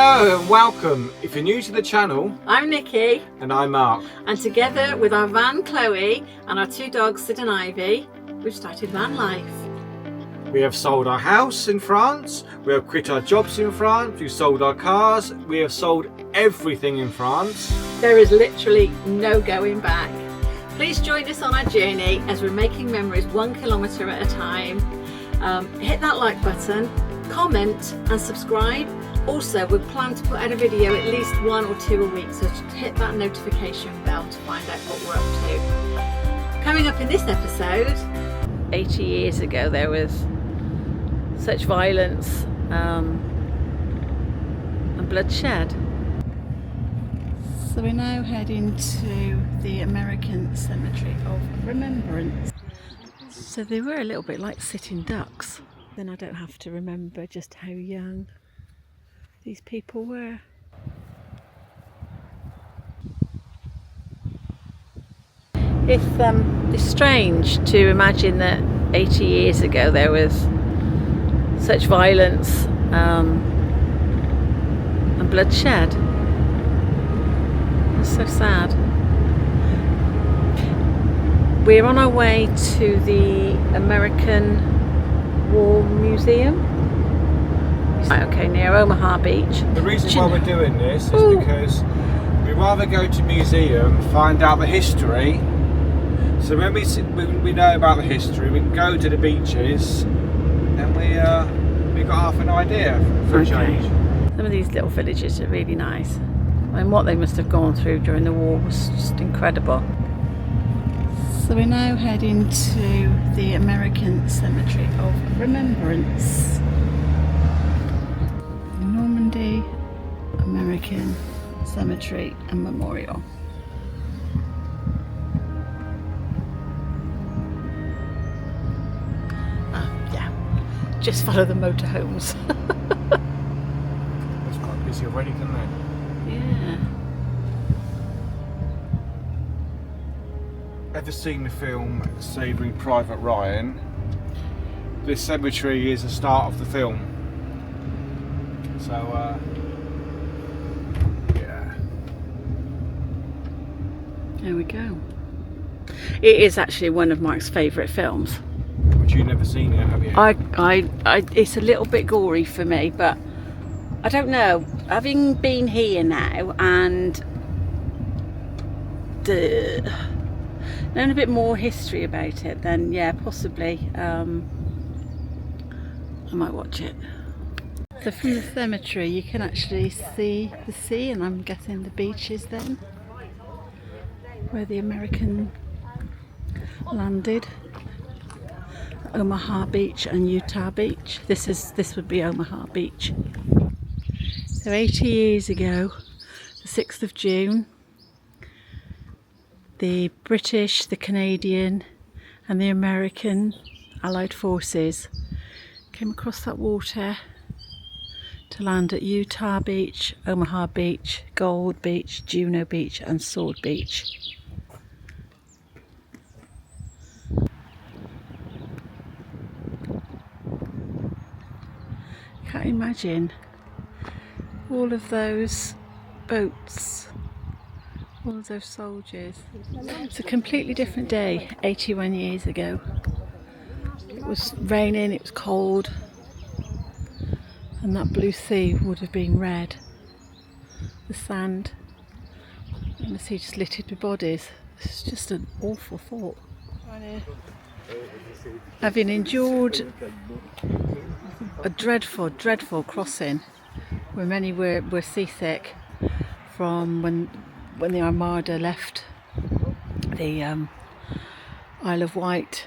Hello and welcome. If you're new to the channel, I'm Nikki. And I'm Mark. And together with our van Chloe and our two dogs Sid and Ivy, we've started Vanlife. We have sold our house in France, we have quit our jobs in France, we've sold our cars, we have sold everything in France. There is literally no going back. Please join us on our journey as we're making memories 1 kilometre at a time. Hit that like button, comment and subscribe. Also, we plan to put out a video at least 1 or 2 a week, so hit that notification bell to find out what we're up to. Coming up in this episode, 80 years ago there was such violence and bloodshed. So we're now heading to the American Cemetery of Remembrance. So they were a little bit like sitting ducks. Then I don't have to remember just how young these people were. It's strange to imagine that 80 years ago there was such violence and bloodshed. It's so sad. We're on our way to the American War Museum. Okay, near Omaha Beach. The reason why we're doing this is because we'd rather go to museum, find out the history. So when we know about the history, we can go to the beaches and we got half an idea for a change. Some of these little villages are really nice. And what they must have gone through during the war was just incredible. So we're now heading to the American Cemetery of Remembrance. Normandy, American Cemetery and Memorial. Yeah, just follow the motorhomes. It's quite busy already, isn't it? Yeah. Ever seen the film Saving Private Ryan? This cemetery is the start of the film. So, yeah. There we go. It is actually one of Mark's favourite films. But you've never seen it, have you? It's a little bit gory for me, but I don't know. Having been here now and known a bit more history about it, then yeah, possibly I might watch it. So from the cemetery you can actually see the sea, and I'm guessing the beaches then, where the American landed. Omaha Beach and Utah Beach. This would be Omaha Beach. So 80 years ago, the 6th of June, the British, the Canadian and the American Allied forces came across that water to land at Utah Beach, Omaha Beach, Gold Beach, Juno Beach and Sword Beach. Can't imagine all of those boats, all of those soldiers. It's a completely different day 81 years ago. It was raining, it was cold, and that blue sea would have been red. The sand and the sea just littered with bodies. It's just an awful thought. Having endured a dreadful crossing where many were seasick from when the Armada left the Isle of Wight,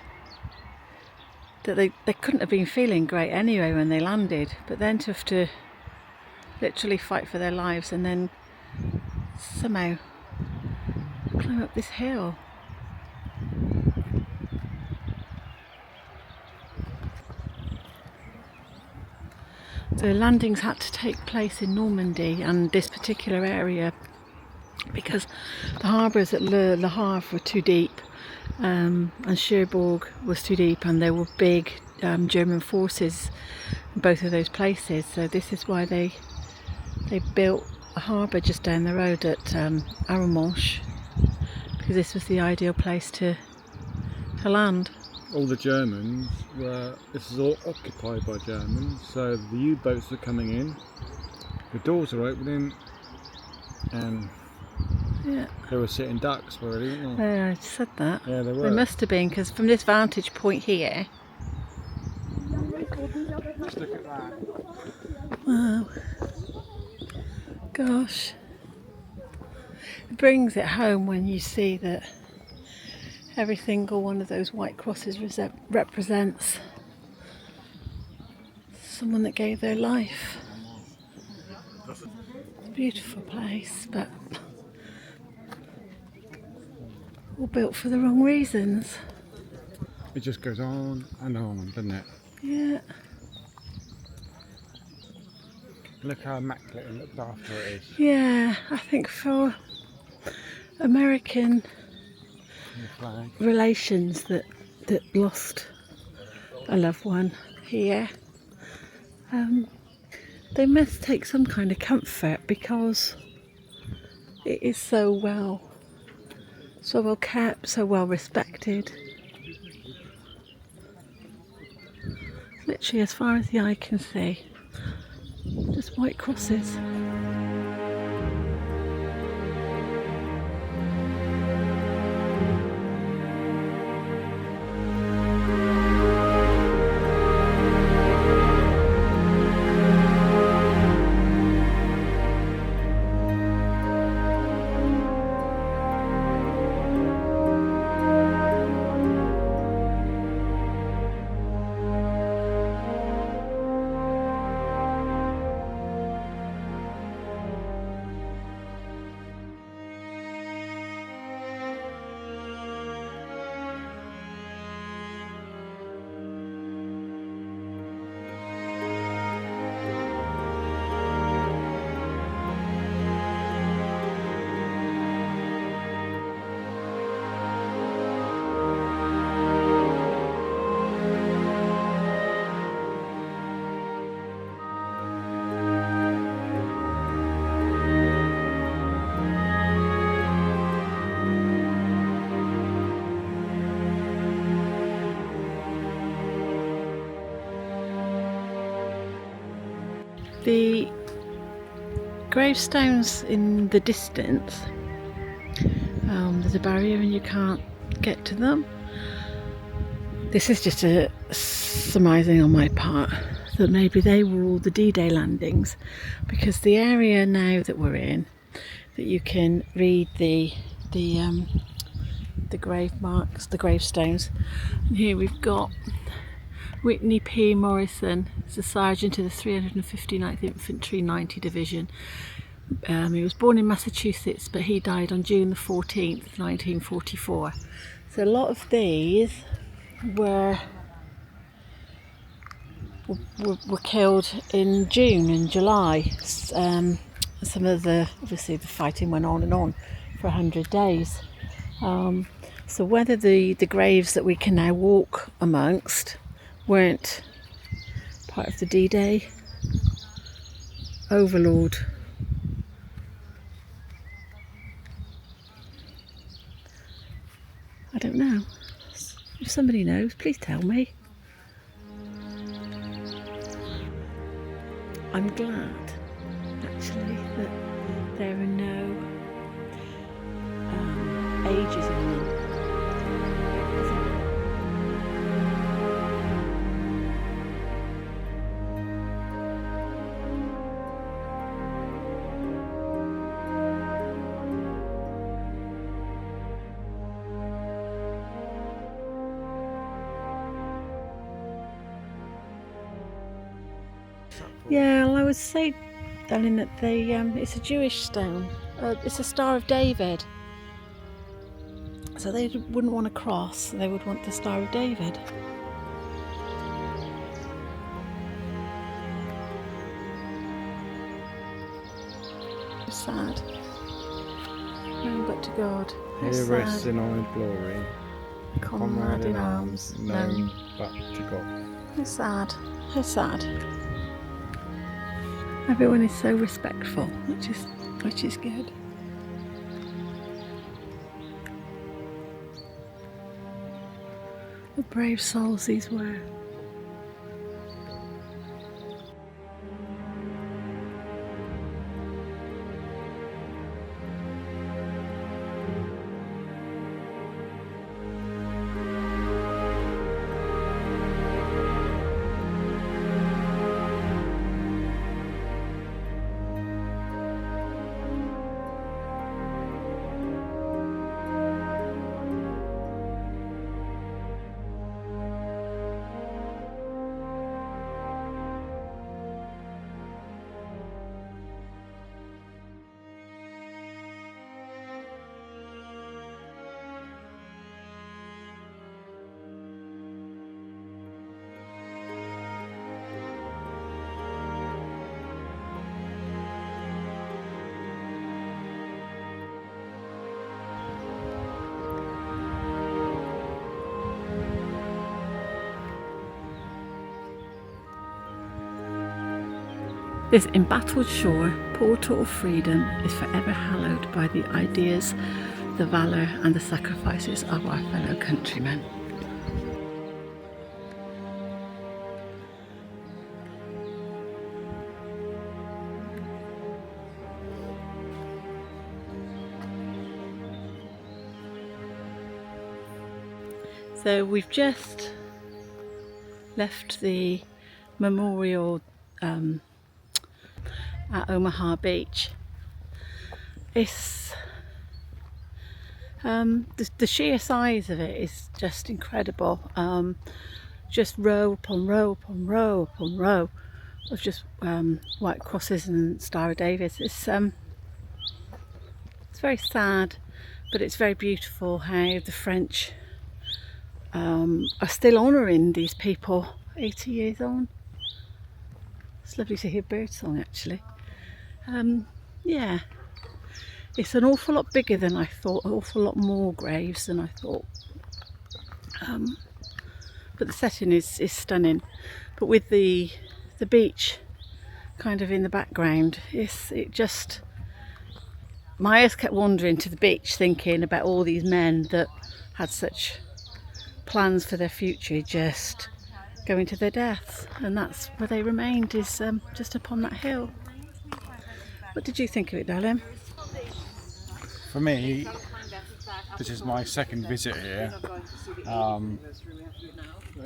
that they couldn't have been feeling great anyway when they landed, but then to have to literally fight for their lives and then somehow climb up this hill. So landings had to take place in Normandy and this particular area because the harbours at Le Havre were too deep, and Cherbourg was too deep, and there were big German forces in both of those places. So this is why they they built a harbour just down the road at Arromanches, because this was the ideal place to land. All the Germans were, this is all occupied by Germans, so the U-boats are coming in, the doors are opening, and yeah, they were sitting ducks, really, weren't they? Yeah, I said that. Yeah, they were. They must have been, because from this vantage point here, Just look at that. wow, gosh, it brings it home when you see that every single one of those white crosses represents someone that gave their life. It's a beautiful place, but all built for the wrong reasons. It just goes on and on, doesn't it? Yeah. Look how immaculate and looked after it is. Yeah, I think for American Flag. relations that lost a loved one here, they must take some kind of comfort, because it is so well kept, so well respected. Literally as far as the eye can see, just white crosses. The gravestones in the distance, there's a barrier and you can't get to them. This is just a surmising on my part that maybe they were all the D-Day landings, because the area now that we're in, that you can read the grave marks, the gravestones. And here we've got Whitney P. Morrison, is a sergeant of the 359th Infantry 90 Division. He was born in Massachusetts, but he died on June the 14th, 1944. So a lot of these were killed in June and July. Some of obviously the fighting went on and on for 100 days. So whether the graves that we can now walk amongst weren't part of the D-Day overload. I don't know. If somebody knows, please tell me. I'm glad, actually, that there are no ages in them. Yeah, well, I would say, darling, that it's a Jewish stone. It's a Star of David. So they wouldn't want a cross, they would want the Star of David. Sad. None but to God. Here rests in honour and glory, Comrade in arms, known but to God. How sad. How sad. Everyone is so respectful, which is good. The brave souls these were. This embattled shore, portal of freedom, is forever hallowed by the ideas, the valour and the sacrifices of our fellow countrymen. So we've just left the memorial at Omaha Beach. It's the sheer size of it is just incredible. Just row upon row upon row upon row of just white crosses and Star of David. It's very sad, but it's very beautiful how the French are still honouring these people 80 years on. It's lovely to hear birdsong actually. Yeah, it's an awful lot bigger than I thought, an awful lot more graves than I thought. But the setting is stunning. But with the beach kind of in the background, my eyes kept wandering to the beach, thinking about all these men that had such plans for their future just going to their deaths, and that's where they remained, is just upon that hill. What did you think of it, darling? For me, this is my second visit here.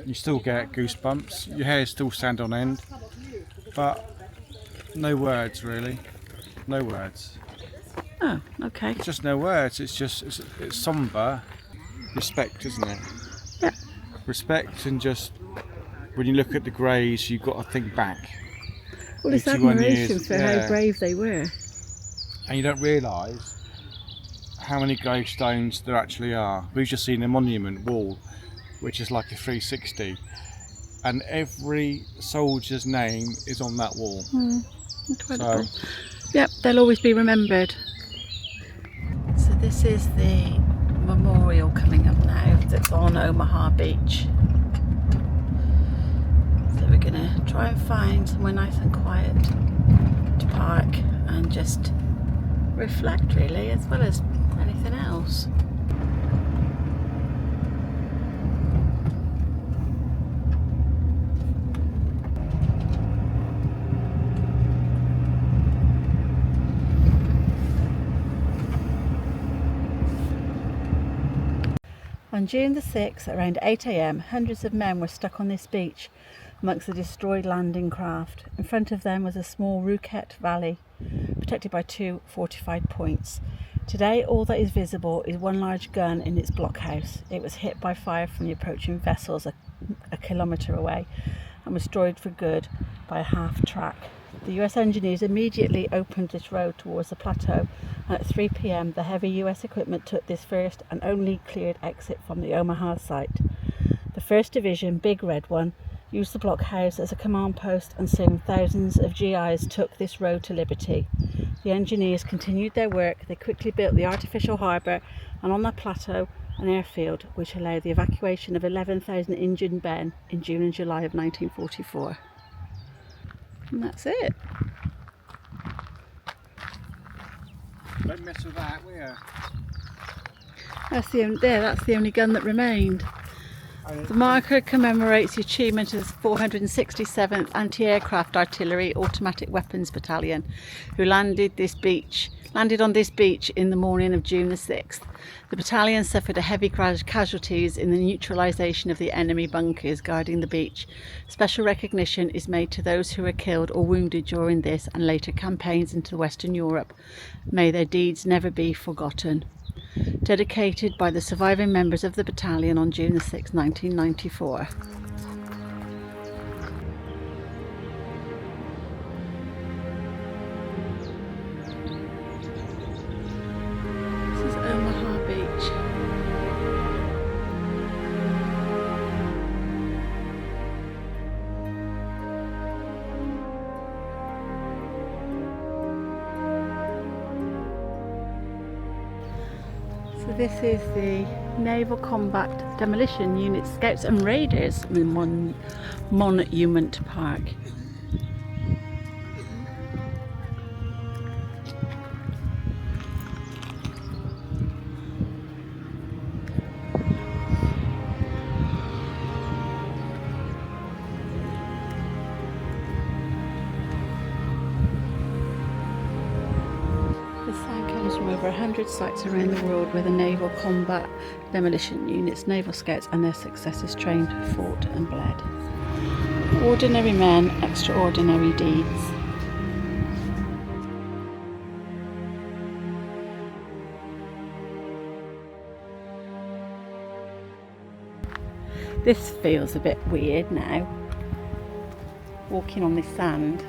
You still get goosebumps, your hair still stand on end, but no words really, no words. Oh, okay. It's just no words, it's sombre. Respect, isn't it? Yeah. Respect, and just when you look at the graves, you've got to think back. Well, it's admiration for how brave they were. And you don't realise how many gravestones there actually are. We've just seen a monument wall, which is like a 360, and every soldier's name is on that wall. Incredible. So, yep, they'll always be remembered. So this is the memorial coming up now that's on Omaha Beach. So we're going to try and find somewhere nice and quiet to park and just reflect really, as well as anything else. On June the 6th, around 8 AM, hundreds of men were stuck on this beach amongst the destroyed landing craft. In front of them was a small Rouquette Valley, protected by 2 fortified points. Today, all that is visible is one large gun in its blockhouse. It was hit by fire from the approaching vessels a kilometre away and was destroyed for good by a half track. The US engineers immediately opened this road towards the plateau, and at 3 PM the heavy US equipment took this first and only cleared exit from the Omaha site. The 1st Division, Big Red One, used the blockhouse as a command post, and soon thousands of GIs took this road to liberty. The engineers continued their work. They quickly built the artificial harbour, and on that plateau an airfield which allowed the evacuation of 11,000 injured men in June and July of 1944. And that's it. Don't mess with that, will you? That's the only gun that remained. The marker commemorates the achievement of the 467th Anti-Aircraft Artillery Automatic Weapons Battalion, who landed on this beach in the morning of June the 6th. The battalion suffered a heavy casualties in the neutralisation of the enemy bunkers guarding the beach. Special recognition is made to those who were killed or wounded during this and later campaigns into Western Europe. May their deeds never be forgotten. Dedicated by the surviving members of the battalion on June 6, 1994. This is Omaha Beach. So this is the Naval Combat Demolition Unit Scouts and Raiders Monument Park. The sound comes from over 100 sites around the world where the Naval Combat Demolition Units, Naval Scouts and their successors trained, fought and bled. Ordinary men, extraordinary deeds. This feels a bit weird now, walking on this sand.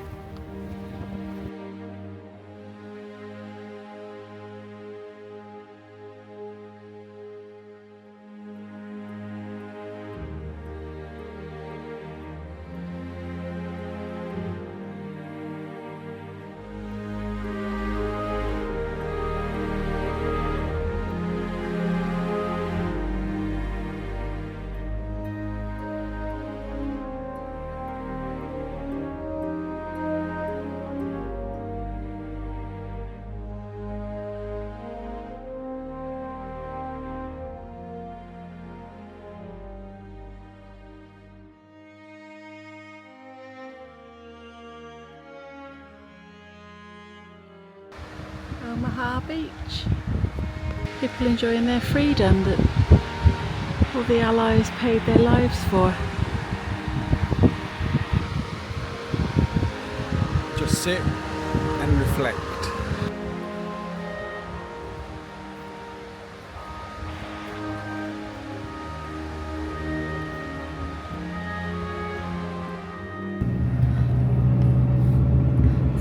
Omaha Beach. People enjoying their freedom that all the Allies paid their lives for. Just sit and reflect.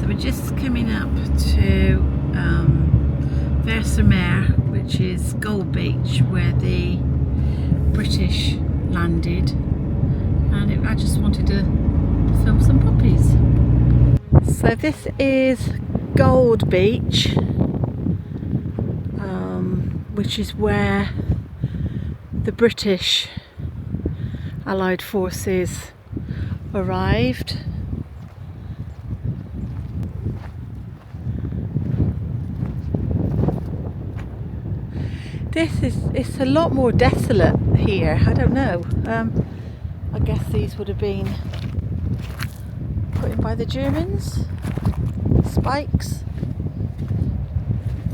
So we're just coming up to Versailles, which is Gold Beach, where the British landed, and I just wanted to film some poppies. So this is Gold Beach, which is where the British Allied forces arrived. It's a lot more desolate here. I don't know. I guess these would have been put in by the Germans. Spikes.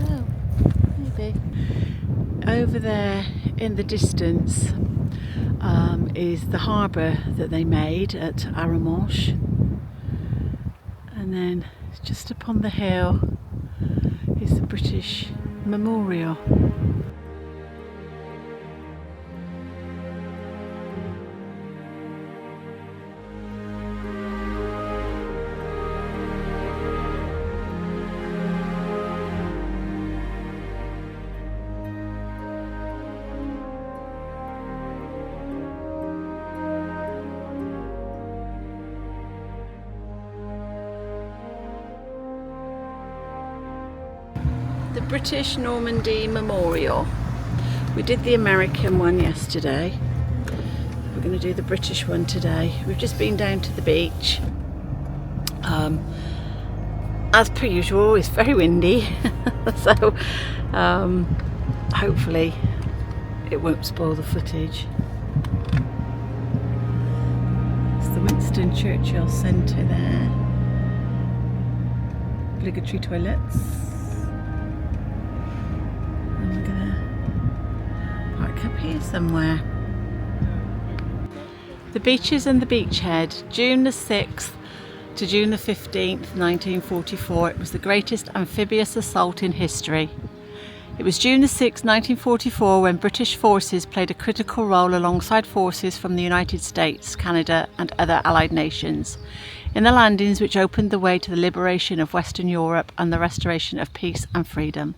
Oh, maybe. Over there in the distance is the harbour that they made at Arromanches, and then just upon the hill is the British Memorial. The British Normandy Memorial. We did the American one yesterday. We're going to do the British one today. We've just been down to the beach, as per usual, it's very windy, so hopefully it won't spoil the footage. It's the Winston Churchill Centre there. Obligatory toilets. And we're gonna park up here somewhere. The beaches and the beachhead, June the 6th to June the 15th, 1944. It was the greatest amphibious assault in history. It was June the 6th, 1944 when British forces played a critical role alongside forces from the United States, Canada and other Allied nations in the landings which opened the way to the liberation of Western Europe and the restoration of peace and freedom.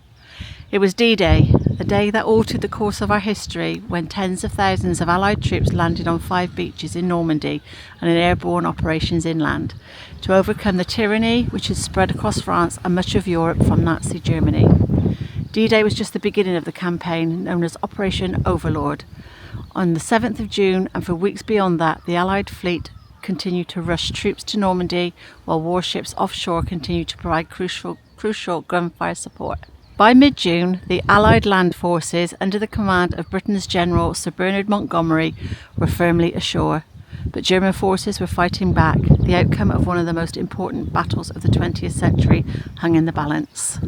It was D-Day, a day that altered the course of our history when tens of thousands of Allied troops landed on 5 beaches in Normandy and in airborne operations inland to overcome the tyranny which had spread across France and much of Europe from Nazi Germany. D-Day was just the beginning of the campaign known as Operation Overlord. On the 7th of June and for weeks beyond that, the Allied fleet continued to rush troops to Normandy while warships offshore continued to provide crucial gunfire support. By mid-June, the Allied land forces, under the command of Britain's General Sir Bernard Montgomery, were firmly ashore. But German forces were fighting back. The outcome of one of the most important battles of the 20th century hung in the balance.